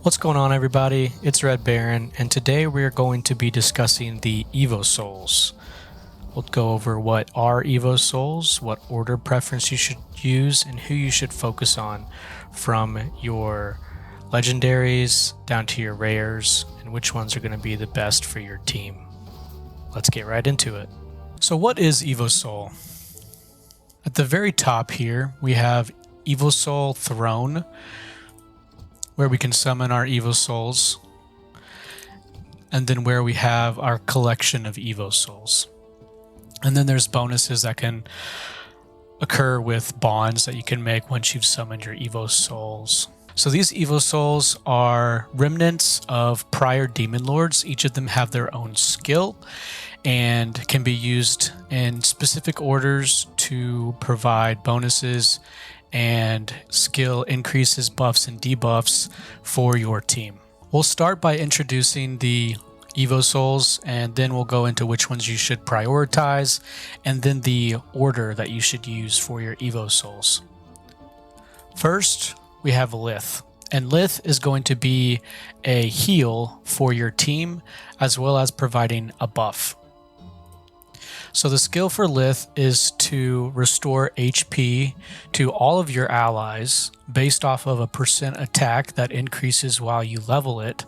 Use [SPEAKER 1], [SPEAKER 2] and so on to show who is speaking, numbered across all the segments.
[SPEAKER 1] What's going on, everybody? It's Red Baron, and today we're going to be discussing the Evosouls. We'll go over what are Evosouls, what order preference you should use, and who you should focus on from your legendaries down to your rares, and which ones are going to be the best for your team. Let's get right into it. So what is Evosoul? At the very top here, we have Evosoul Throne, where we can summon our Evosouls, and then where we have our collection of Evosouls. And then there's bonuses that can occur with bonds that you can make once you've summoned your Evosouls. So these Evosouls are remnants of prior Demon Lords. Each of them have their own skill and can be used in specific orders to provide bonuses and skill increases, buffs, and debuffs for your team. We'll start by introducing the Evosouls, and then we'll go into which ones you should prioritize, and then the order that you should use for your Evosouls. First, we have Lith, and Lith is going to be a heal for your team, as well as providing a buff. So the skill for Lith is to restore HP to all of your allies based off of a percent attack that increases while you level it.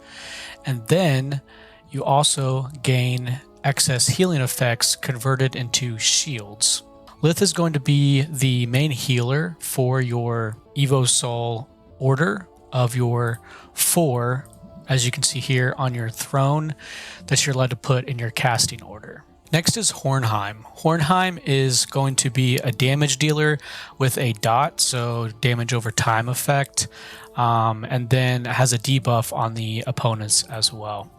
[SPEAKER 1] And then you also gain excess healing effects converted into shields. Lith is going to be the main healer for your Evosoul order of your 4, as you can see here on your throne, that you're allowed to put in your casting order. Next is Hornheim. Hornheim is going to be a damage dealer with a dot, so damage over time effect, and then has a debuff on the opponents as well.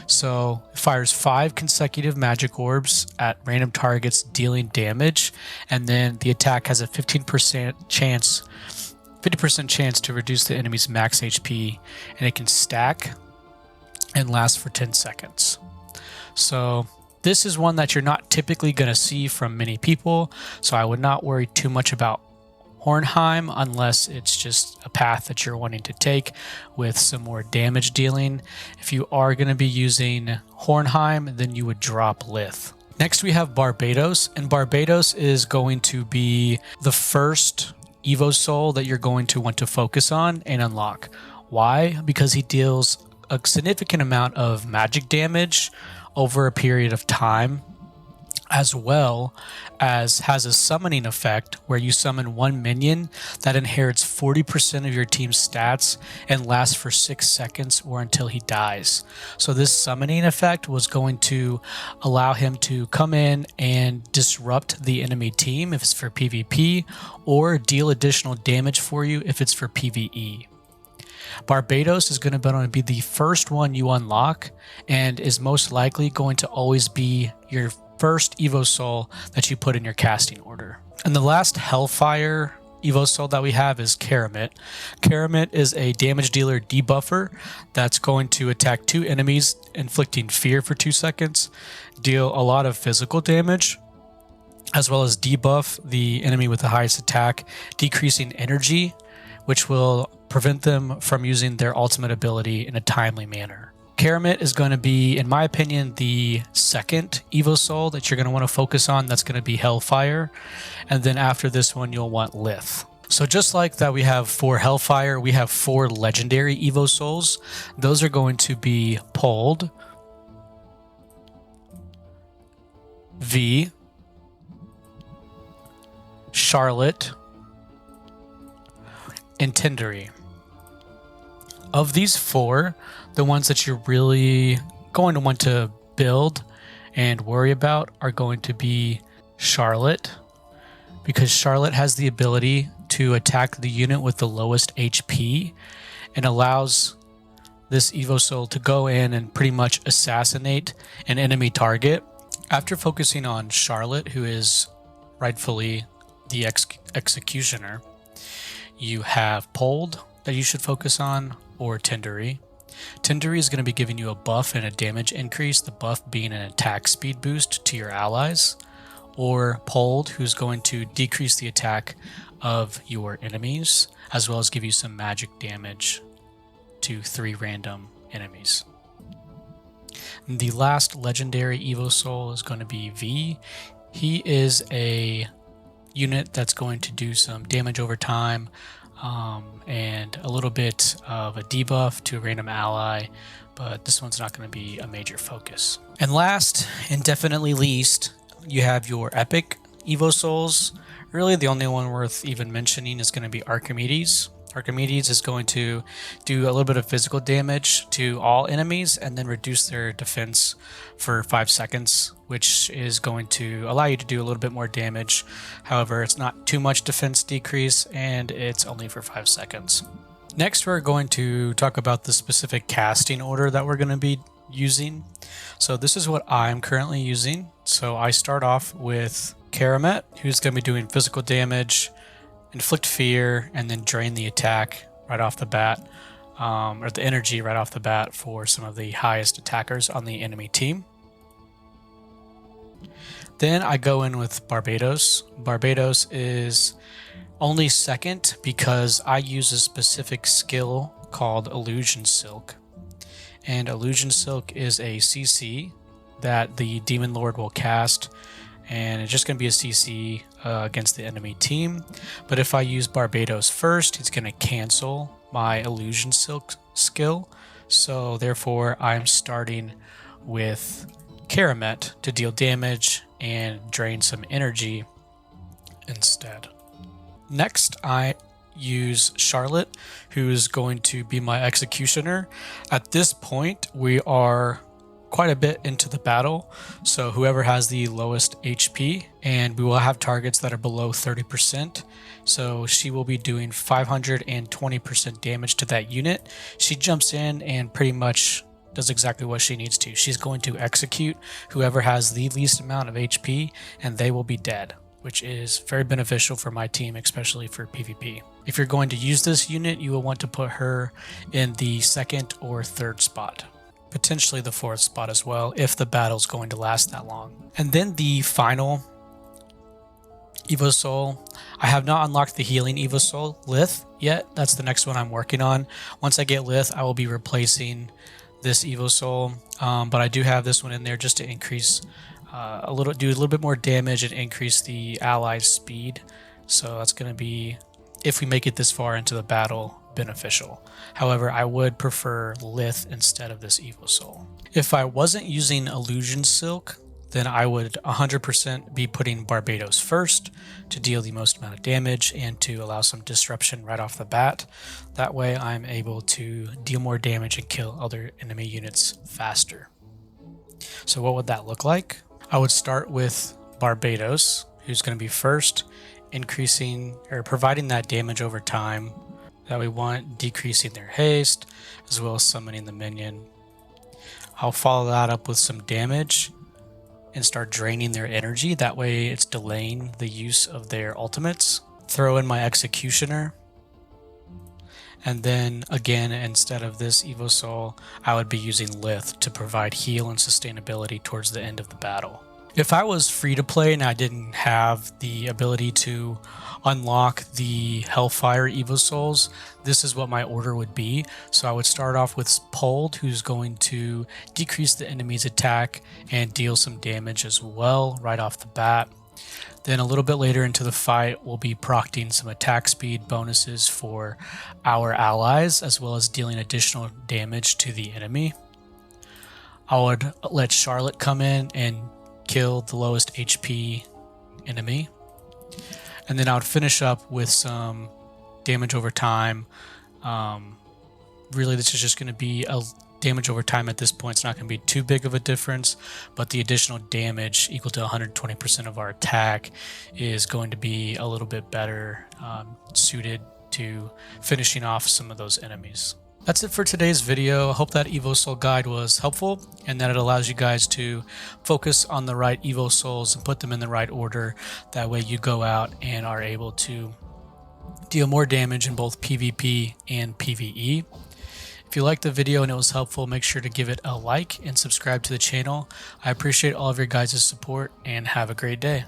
[SPEAKER 1] So it fires 5 consecutive magic orbs at random targets dealing damage, and then the attack has a 50% chance to reduce the enemy's max HP, and it can stack and last for 10 seconds. So this is one that you're not typically going to see from many people, so I would not worry too much about Hornheim unless it's just a path that you're wanting to take with some more damage dealing. If you are going to be using Hornheim, then you would drop Lith. Next we have Barbados, and Barbados is going to be the first Evosoul that you're going to want to focus on and unlock. Why? Because he deals a significant amount of magic damage over a period of time, as well as has a summoning effect where you summon one minion that inherits 40% of your team's stats and lasts for 6 seconds or until he dies. So this summoning effect was going to allow him to come in and disrupt the enemy team if it's for PvP, or deal additional damage for you if it's for PvE. Barbados is going to be the first one you unlock, and is most likely going to always be your first Evosoul that you put in your casting order. And the last Hellfire Evosoul that we have is Karamit. Karamit is a damage dealer debuffer that's going to attack 2 enemies, inflicting fear for 2 seconds, deal a lot of physical damage, as well as debuff the enemy with the highest attack, decreasing energy, which will prevent them from using their ultimate ability in a timely manner. Karamit is going to be, in my opinion, the second Evosoul that you're going to want to focus on. That's going to be Hellfire. And then after this one, you'll want Lith. So just like that we have 4 Hellfire, we have 4 legendary Evosouls. Those are going to be Pold, V, Charlotte, and Tinderi. Of these 4, the ones that you're really going to want to build and worry about are going to be Charlotte, because Charlotte has the ability to attack the unit with the lowest HP and allows this Evosoul to go in and pretty much assassinate an enemy target. After focusing on Charlotte, who is rightfully the executioner, you have Pold that you should focus on, or Tinderi. Tinderi is going to be giving you a buff and a damage increase, the buff being an attack speed boost to your allies. Or Pold, who's going to decrease the attack of your enemies, as well as give you some magic damage to 3 random enemies. The last legendary Evosoul is going to be V. He is a unit that's going to do some damage over time and a little bit of a debuff to a random ally, but this one's not going to be a major focus. And last and definitely least, you have your epic Evosouls. Really the only one worth even mentioning is going to be Archimedes. Archimedes is going to do a little bit of physical damage to all enemies and then reduce their defense for 5 seconds, which is going to allow you to do a little bit more damage. However, it's not too much defense decrease and it's only for 5 seconds. Next, we're going to talk about the specific casting order that we're going to be using. So this is what I'm currently using. So I start off with Karamet, who's going to be doing physical damage, inflict fear, and then drain the attack right off the bat, or the energy right off the bat for some of the highest attackers on the enemy team. Then I go in with Barbados. Barbados is only second because I use a specific skill called Illusion Silk. And Illusion Silk is a CC that the Demon Lord will cast, and it's just going to be a CC against the enemy team. But if I use Barbados first, it's going to cancel my Illusion Silk skill. So therefore, I'm starting with Karamet to deal damage and drain some energy instead. Next, I use Charlotte, who's going to be my executioner. At this point, we are quite a bit into the battle, so whoever has the lowest HP, and we will have targets that are below 30%, so she will be doing 520% damage to that unit. She jumps in and pretty much does exactly what she needs to. She's going to execute whoever has the least amount of HP, and they will be dead, which is very beneficial for my team, especially for PvP. If you're going to use this unit, you will want to put her in the 2nd or 3rd spot. Potentially the 4th spot as well, if the battle's going to last that long. And then the final Evosoul, I have not unlocked the healing Evosoul, Lith, yet. That's the next one I'm working on. Once I get Lith, I will be replacing this Evosoul, but I do have this one in there just to increase do a little bit more damage and increase the allies' speed. So that's going to be, if we make it this far into the battle, beneficial. However, I would prefer Lith instead of this Evosoul. If I wasn't using Illusion Silk, then I would 100% be putting Barbados first to deal the most amount of damage and to allow some disruption right off the bat. That way I'm able to deal more damage and kill other enemy units faster. So what would that look like? I would start with Barbados, who's going to be first, increasing or providing that damage over time that we want, decreasing their haste, as well as summoning the minion. I'll follow that up with some damage and start draining their energy. That way it's delaying the use of their ultimates. Throw in my executioner. And then again, instead of this Evosoul, I would be using Lith to provide heal and sustainability towards the end of the battle. If I was free to play and I didn't have the ability to unlock the Hellfire Evosouls, this is what my order would be. So I would start off with Pold, who's going to decrease the enemy's attack and deal some damage as well right off the bat. Then a little bit later into the fight, we'll be procting some attack speed bonuses for our allies, as well as dealing additional damage to the enemy. I would let Charlotte come in and kill the lowest HP enemy. And then I would finish up with some damage over time. Really, this is just going to be a damage over time at this point. It's not going to be too big of a difference, but the additional damage equal to 120% of our attack is going to be a little bit better suited to finishing off some of those enemies. That's it for today's video. I hope that Evosoul guide was helpful and that it allows you guys to focus on the right Evosouls and put them in the right order. That way you go out and are able to deal more damage in both PvP and PvE. If you liked the video and it was helpful, make sure to give it a like and subscribe to the channel. I appreciate all of your guys' support and have a great day.